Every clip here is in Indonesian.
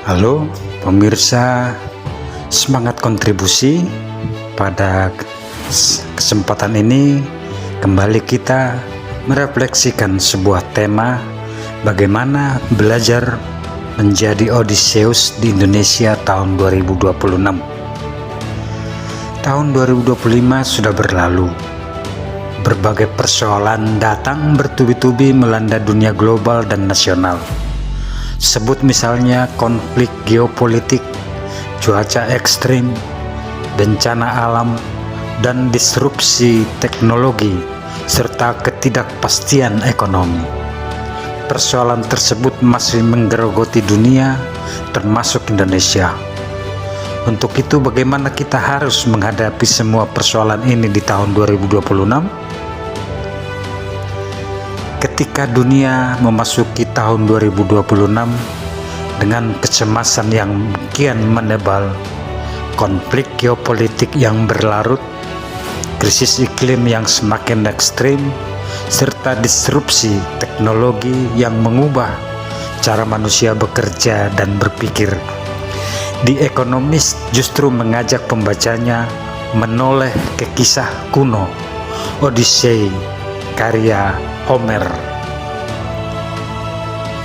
Halo pemirsa, semangat kontribusi. Pada kesempatan ini kembali kita merefleksikan sebuah tema, bagaimana belajar menjadi Odysseus di Indonesia tahun 2026. Tahun 2025 sudah berlalu. Berbagai persoalan datang bertubi-tubi melanda dunia global dan nasional. Sebut misalnya konflik geopolitik, cuaca ekstrim, bencana alam, dan disrupsi teknologi, serta ketidakpastian ekonomi. Persoalan tersebut masih menggerogoti dunia, termasuk Indonesia. Untuk itu, bagaimana kita harus menghadapi semua persoalan ini di tahun 2026? Ketika dunia memasuki tahun 2026 dengan kecemasan yang kian menebal, konflik geopolitik yang berlarut, krisis iklim yang semakin ekstrim, serta disrupsi teknologi yang mengubah cara manusia bekerja dan berpikir, The Economist justru mengajak pembacanya menoleh ke kisah kuno Odyssey karya Homer.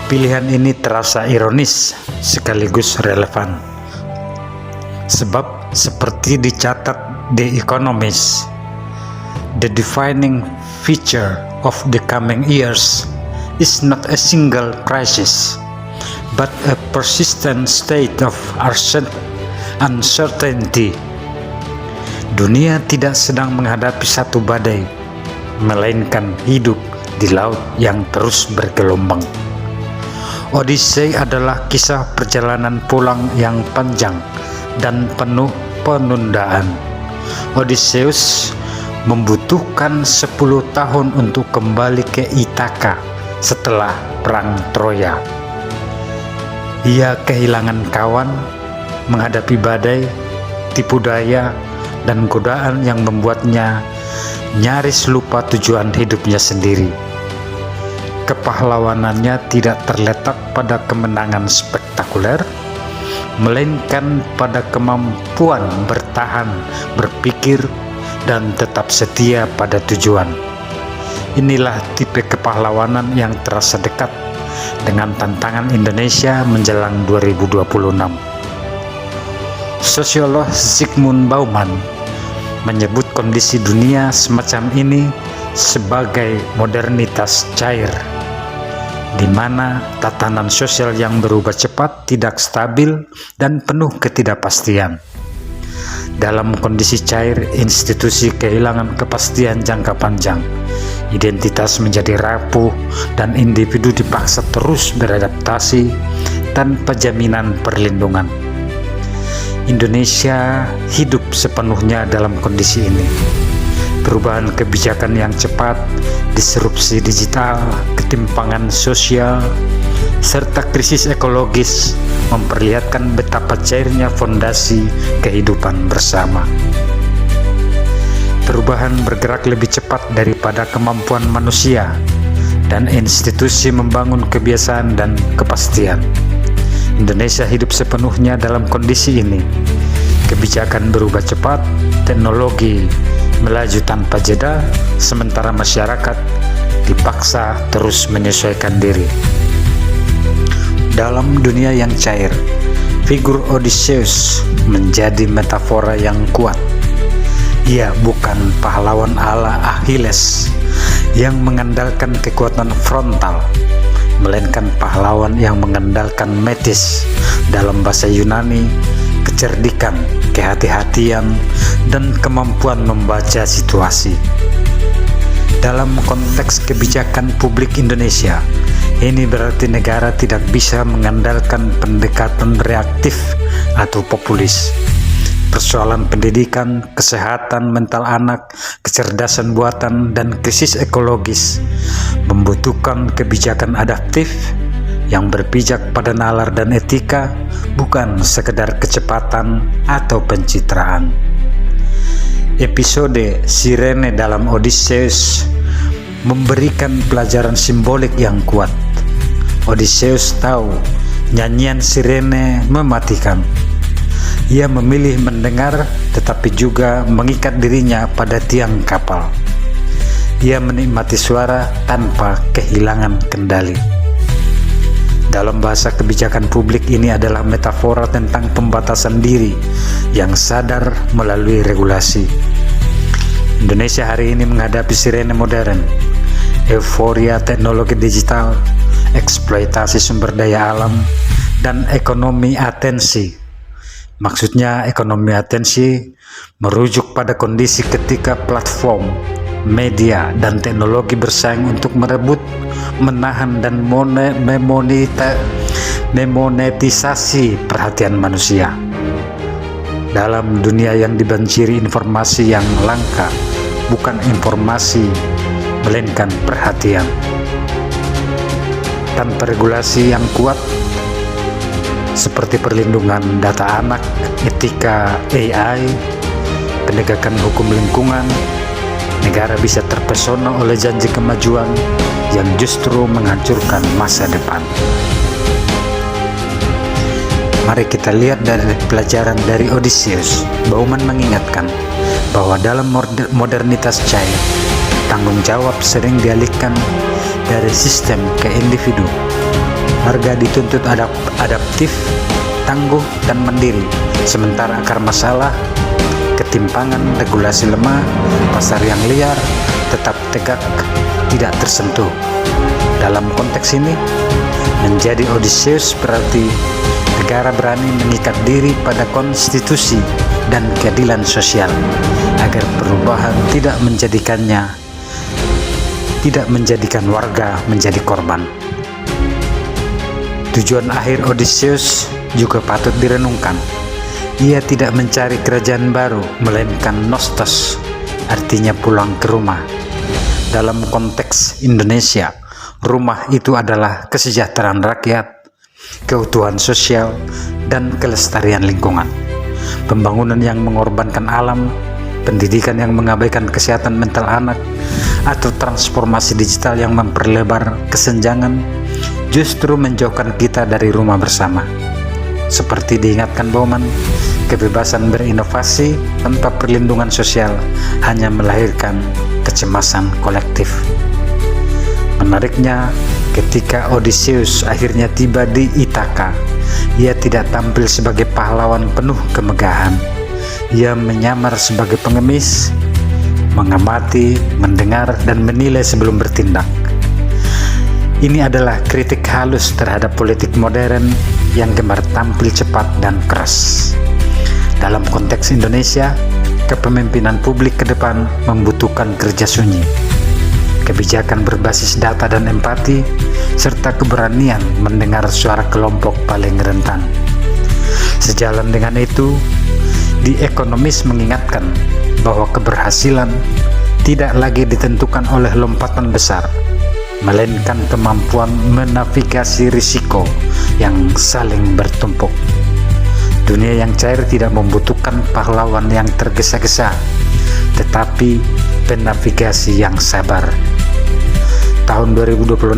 Pilihan ini terasa ironis sekaligus relevan, sebab seperti dicatat The Economist, the defining feature of the coming years is not a single crisis, but a persistent state of uncertainty. Dunia tidak sedang menghadapi satu badai, melainkan hidup di laut yang terus bergelombang. Odyssey adalah kisah perjalanan pulang yang panjang dan penuh penundaan. Odysseus membutuhkan 10 tahun untuk kembali ke Ithaka setelah perang Troya. Ia kehilangan kawan, menghadapi badai, tipu daya, dan godaan yang membuatnya nyaris lupa tujuan hidupnya sendiri. Kepahlawanannya tidak terletak pada kemenangan spektakuler, melainkan pada kemampuan bertahan, berpikir, dan tetap setia pada tujuan. Inilah tipe kepahlawanan yang terasa dekat dengan tantangan Indonesia menjelang 2026. Sosiolog Zygmunt Bauman menyebut kondisi dunia semacam ini sebagai modernitas cair, di mana tatanan sosial yang berubah cepat, tidak stabil, dan penuh ketidakpastian. Dalam kondisi cair, institusi kehilangan kepastian jangka panjang, identitas menjadi rapuh, dan individu dipaksa terus beradaptasi tanpa jaminan perlindungan. Indonesia hidup sepenuhnya dalam kondisi ini. Perubahan kebijakan yang cepat, disrupsi digital, ketimpangan sosial, serta krisis ekologis memperlihatkan betapa cairnya fondasi kehidupan bersama. Perubahan bergerak lebih cepat daripada kemampuan manusia dan institusi membangun kebiasaan dan kepastian. Indonesia hidup sepenuhnya dalam kondisi ini. Kebijakan berubah cepat, teknologi melaju tanpa jeda, sementara masyarakat dipaksa terus menyesuaikan diri. Dalam dunia yang cair, figur Odysseus menjadi metafora yang kuat. Ia bukan pahlawan ala Achilles yang mengandalkan kekuatan frontal, melainkan pahlawan yang mengandalkan metis, dalam bahasa Yunani, kecerdikan, kehati-hatian, dan kemampuan membaca situasi. Dalam konteks kebijakan publik Indonesia, ini berarti negara tidak bisa mengandalkan pendekatan reaktif atau populis. Persoalan pendidikan, kesehatan mental anak, kecerdasan buatan, dan krisis ekologis membutuhkan kebijakan adaptif yang berpijak pada nalar dan etika, bukan sekedar kecepatan atau pencitraan. Episode Sirene dalam Odysseus memberikan pelajaran simbolik yang kuat. Odysseus tahu Nyanyian sirene mematikan. Ia memilih mendengar tetapi juga mengikat dirinya pada tiang kapal. Ia menikmati suara tanpa kehilangan kendali. Dalam bahasa kebijakan publik, ini adalah metafora tentang pembatasan diri yang sadar melalui regulasi. Indonesia hari ini menghadapi sirene modern, euforia teknologi digital, eksploitasi sumber daya alam, dan ekonomi atensi. Maksudnya ekonomi atensi merujuk pada kondisi ketika platform, media, dan teknologi bersaing untuk merebut, menahan, dan memonetisasi perhatian manusia. Dalam dunia yang dibanjiri informasi yang langka, bukan informasi, melainkan perhatian. Tanpa regulasi yang kuat, seperti perlindungan data anak, etika AI, penegakan hukum lingkungan, negara bisa terpesona oleh janji kemajuan yang justru menghancurkan masa depan. Mari kita lihat dari pelajaran dari Odysseus. Bauman mengingatkan bahwa dalam modernitas cair, tanggung jawab sering dialihkan dari sistem ke individu. Warga dituntut adaptif, tangguh, dan mandiri, sementara akar masalah, ketimpangan, regulasi lemah, pasar yang liar, tetap tegak, tidak tersentuh. Dalam konteks ini, menjadi Odysseus berarti negara berani mengikat diri pada konstitusi dan keadilan sosial, agar perubahan tidak menjadikan warga menjadi korban. Tujuan akhir Odysseus juga patut direnungkan. Ia tidak mencari kerajaan baru, melainkan nostos, artinya pulang ke rumah. Dalam konteks Indonesia, rumah itu adalah kesejahteraan rakyat, keutuhan sosial, dan kelestarian lingkungan. Pembangunan yang mengorbankan alam, pendidikan yang mengabaikan kesehatan mental anak, atau transformasi digital yang memperlebar kesenjangan justru menjauhkan kita dari rumah bersama. Seperti diingatkan Bauman, kebebasan berinovasi tanpa perlindungan sosial hanya melahirkan kecemasan kolektif. Menariknya, ketika Odysseus akhirnya tiba di Ithaka, ia tidak tampil sebagai pahlawan penuh kemegahan. Ia menyamar sebagai pengemis, mengamati, mendengar, dan menilai sebelum bertindak. Ini adalah kritik halus terhadap politik modern yang gemar tampil cepat dan keras. Dalam konteks Indonesia, kepemimpinan publik ke depan membutuhkan kerja sunyi, kebijakan berbasis data dan empati, serta keberanian mendengar suara kelompok paling rentan. Sejalan dengan itu, The Economist mengingatkan bahwa keberhasilan tidak lagi ditentukan oleh lompatan besar, melainkan kemampuan menavigasi risiko yang saling bertumpuk. Dunia yang cair tidak membutuhkan pahlawan yang tergesa-gesa, tetapi penavigasi yang sabar. Tahun 2026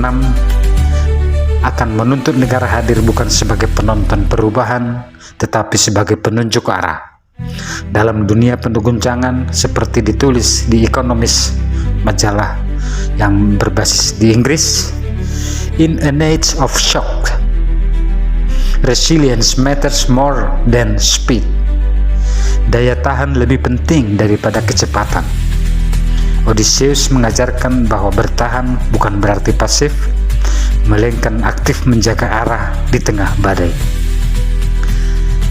akan menuntut negara hadir bukan sebagai penonton perubahan, tetapi sebagai penunjuk arah. Dalam dunia penuh guncangan, seperti ditulis di Economist, majalah yang berbasis di Inggris, in an age of shock, resilience matters more than speed. Daya tahan lebih penting daripada kecepatan. Odysseus mengajarkan bahwa bertahan bukan berarti pasif, melainkan aktif menjaga arah di tengah badai.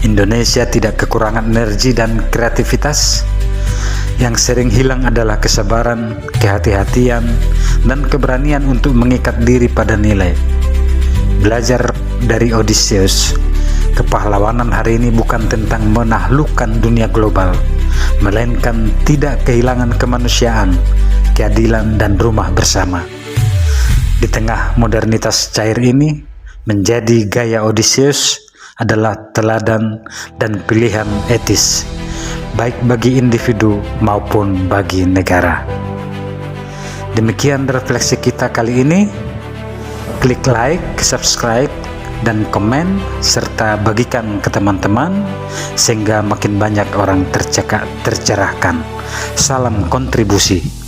Indonesia tidak kekurangan energi dan kreativitas. Yang sering hilang adalah kesabaran, kehati-hatian, dan keberanian untuk mengikat diri pada nilai. Belajar dari Odysseus, kepahlawanan hari ini bukan tentang menaklukkan dunia global, melainkan tidak kehilangan kemanusiaan, keadilan, dan rumah bersama. Di tengah modernitas cair ini, menjadi gaya Odysseus adalah teladan dan pilihan etis, baik bagi individu maupun bagi negara. Demikian refleksi kita kali ini. Klik like, subscribe, dan komen, serta bagikan ke teman-teman sehingga makin banyak orang tercerahkan. Salam kontribusi.